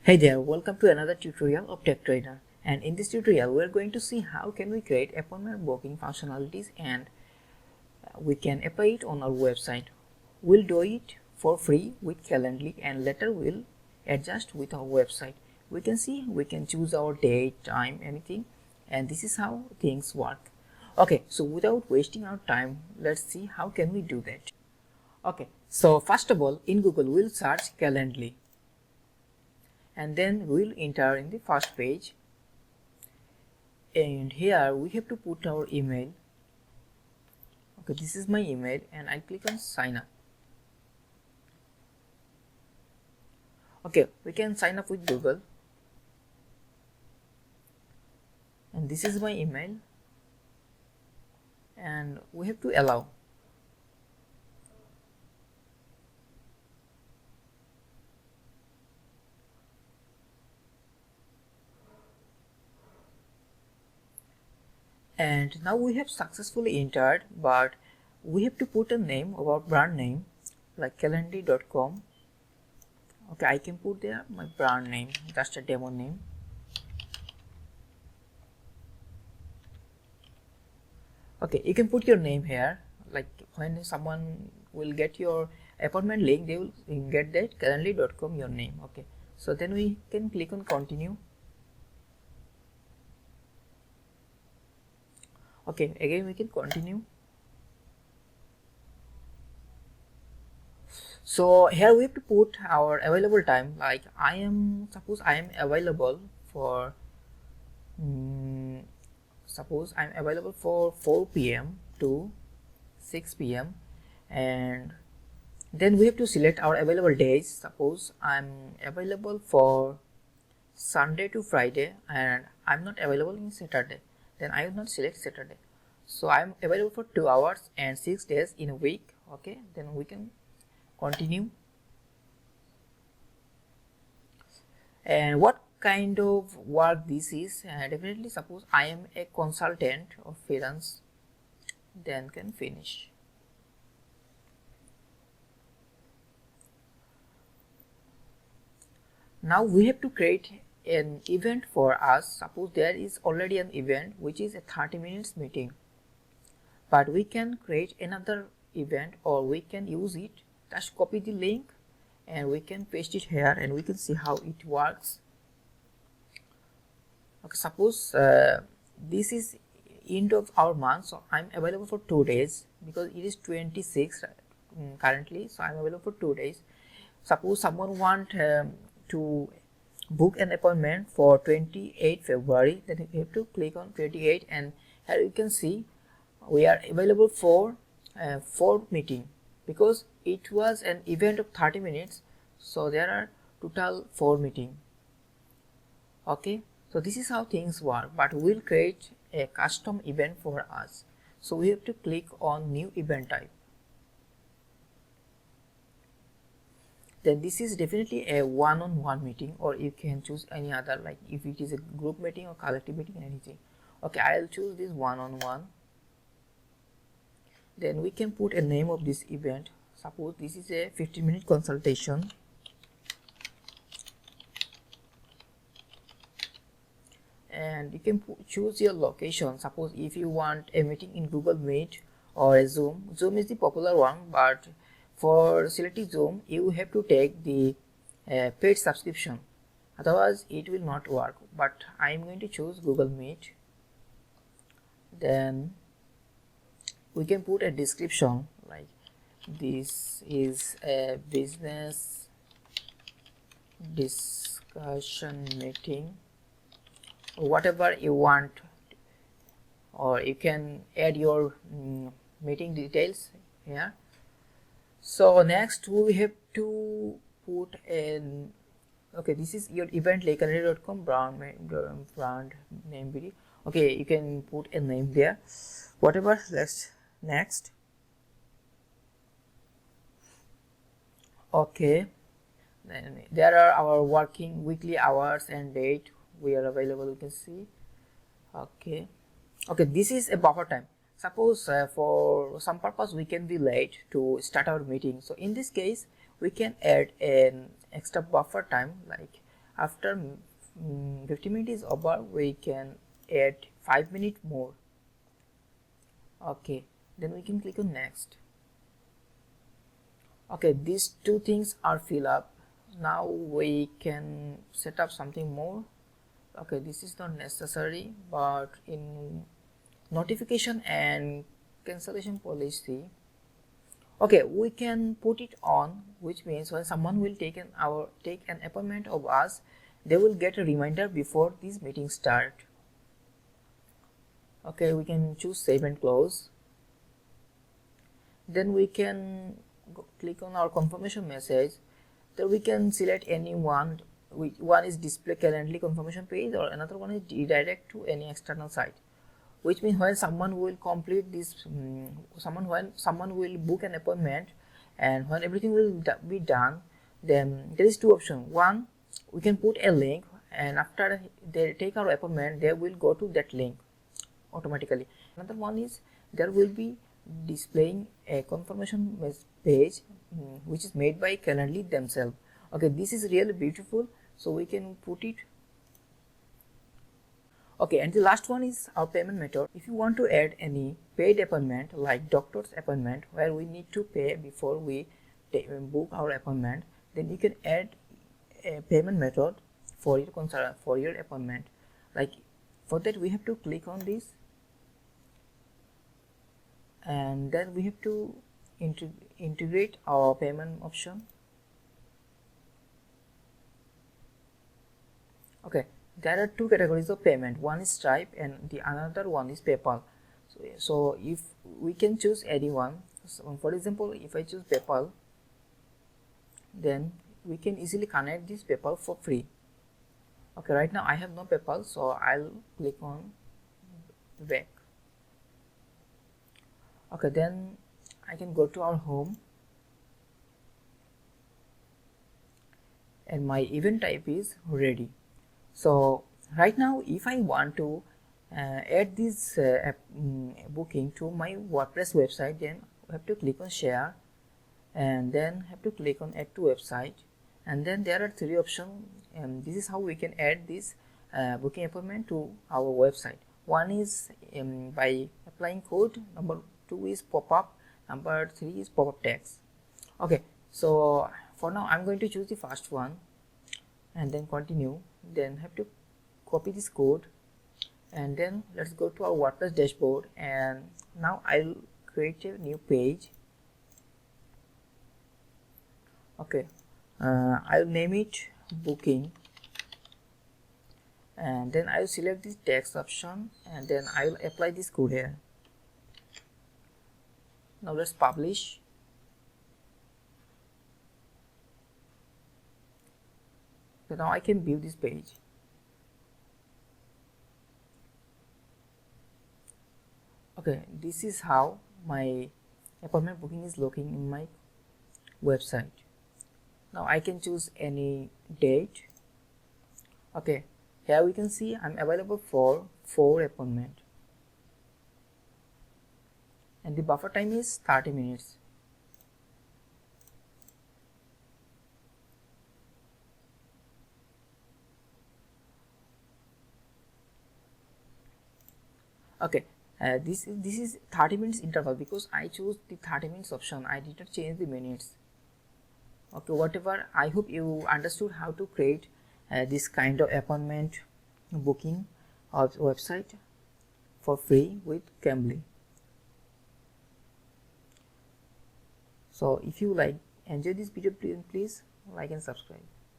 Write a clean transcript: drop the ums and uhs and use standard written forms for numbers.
Hey there, welcome to another tutorial of Tech Trader, and in this tutorial we are going to see how can we create appointment booking functionalities and we can apply it on our website. We'll do it for free with Calendly and later we'll adjust with our website. We can see, we can choose our date, time, anything, and this is how things work. Okay, so without wasting our time, let's see how can we do that. Okay, so first of all in Google we'll search Calendly. And then we'll enter in the first page, and here we have to put our email. Okay, this is my email and I click on sign up. Okay, we can sign up with Google, and this is my email, and we have to allow. And now we have successfully entered, but we have to put a name of our brand name like calendly.com. Okay, I can put there my brand name, just a demo name. Okay, you can put your name here, like when someone will get your appointment link, they will get that calendly.com your name. Okay, so then we can click on continue. Okay, again we can continue. So here we have to put our available time, like suppose I am available for suppose I'm available for 4 p.m. to 6 p.m. and then we have to select our available days. Suppose I'm available for Sunday to Friday and I'm not available in Saturday, then I will not select Saturday. So I'm available for 2 hours and 6 days in a week. Okay, then we can continue. And what kind of work this is? Definitely suppose I am a consultant or freelance, then can finish. Now we have to create an event for us. Suppose there is already an event which is a 30 minutes meeting, but we can create another event or we can use it. Just copy the link and we can paste it here and we can see how it works. Okay, suppose this is end of our month, so I'm available for 2 days because it is 26 currently, so I'm available for 2 days. Suppose someone want to book an appointment for 28 February, then you have to click on 28 and here you can see we are available for 4 meeting because it was an event of 30 minutes, so there are total 4 meeting. Okay, so this is how things work, but we'll create a custom event for us. So we have to click on new event type. Then this is definitely a one-on-one meeting, or you can choose any other, like if it is a group meeting or collective meeting, anything. Okay, I'll choose this one-on-one. Then we can put a name of this event. Suppose this is a 15-minute consultation. And you can choose your location. Suppose if you want a meeting in Google Meet or a Zoom. Zoom is the popular one, but for selecting Zoom you have to take the paid subscription, otherwise it will not work. But I am going to choose Google Meet. Then we can put a description like this is a business discussion meeting, or whatever you want, or you can add your meeting details here. So next we have to put an, okay, this is your event like calendly.com brand name video. Okay, you can put a name there, whatever. Let's next. Okay, then there are our working weekly hours and date we are available, you can see. Okay, this is a buffer time. Suppose for some purpose we can be late to start our meeting, so in this case we can add an extra buffer time, like After 50 minutes is over, we can add 5 minutes more. Okay, then we can click on next. Okay, these two things are filled up. Now we can set up something more. Okay, this is not necessary, but in notification and cancellation policy, okay, we can put it on, which means when someone will take an appointment of us, they will get a reminder before this meeting start. Okay, we can choose save and close. Then we can click on our confirmation message. Then we can select any one. One is display calendly confirmation page, or another one is redirect to any external site, which means when someone will complete this, when someone will book an appointment and when everything will be done, then there is two options. One, we can put a link, and after they take our appointment, they will go to that link automatically. Another one is there will be displaying a confirmation page which is made by Calendly themselves. Okay, this is really beautiful, so we can put it. Okay, and the last one is our payment method. If you want to add any paid appointment like doctor's appointment where we need to pay before we book our appointment, then you can add a payment method for your appointment. Like for that, we have to click on this, and then we have to integrate our payment option. Okay, there are two categories of payment. One is Stripe and the another one is PayPal. So if we can choose any one, so for example, if I choose PayPal, then we can easily connect this PayPal for free. Okay, right now I have no PayPal, so I'll click on back. Okay, then I can go to our home, and my event type is ready. So right now, if I want to add this booking to my WordPress website, then I have to click on share, and then have to click on add to website, and then there are three options, and this is how we can add this booking appointment to our website. One is by applying code, number 2 is pop-up, number 3 is pop-up text. Okay, so for now I'm going to choose the first one and then continue. Then have to copy this code, and then let's go to our WordPress dashboard, and now I'll create a new page. Okay, I'll name it booking, and then I'll select this text option, and then I'll apply this code here. Now let's publish. So now I can view this page. Okay, this is how my appointment booking is looking in my website. Now I can choose any date. Okay, here we can see I'm available for 4 appointments, and the buffer time is 30 minutes. Okay, this is 30 minutes interval because I chose the 30 minutes option. I did not change the minutes. Okay, whatever, I hope you understood how to create this kind of appointment booking of website for free with Calendly. So if you enjoy this video, please like and subscribe.